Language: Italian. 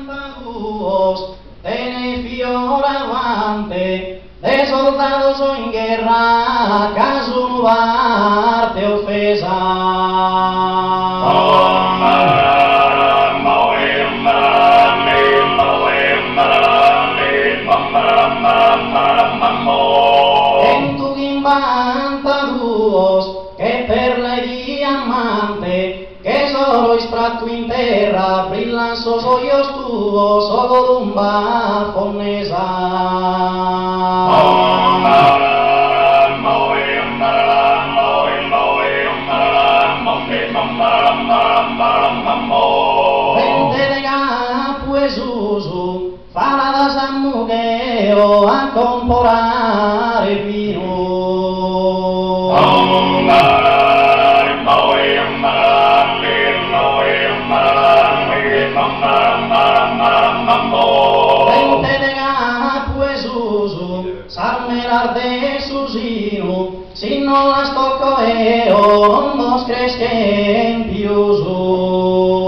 impantaduos, tenéis fioravante, de soldados o en guerra, caso te ofesa. En tu impantaduos, che per la diamante, che sois prato in terra, brillan sos ojos tuos, odolumba fonesa. Vente de capo Esusu, fala da Mugheo a comporare vino. Vente de capo Esusu, s'armerar de Susino, si non las tocco io, non vos cresquen piusu.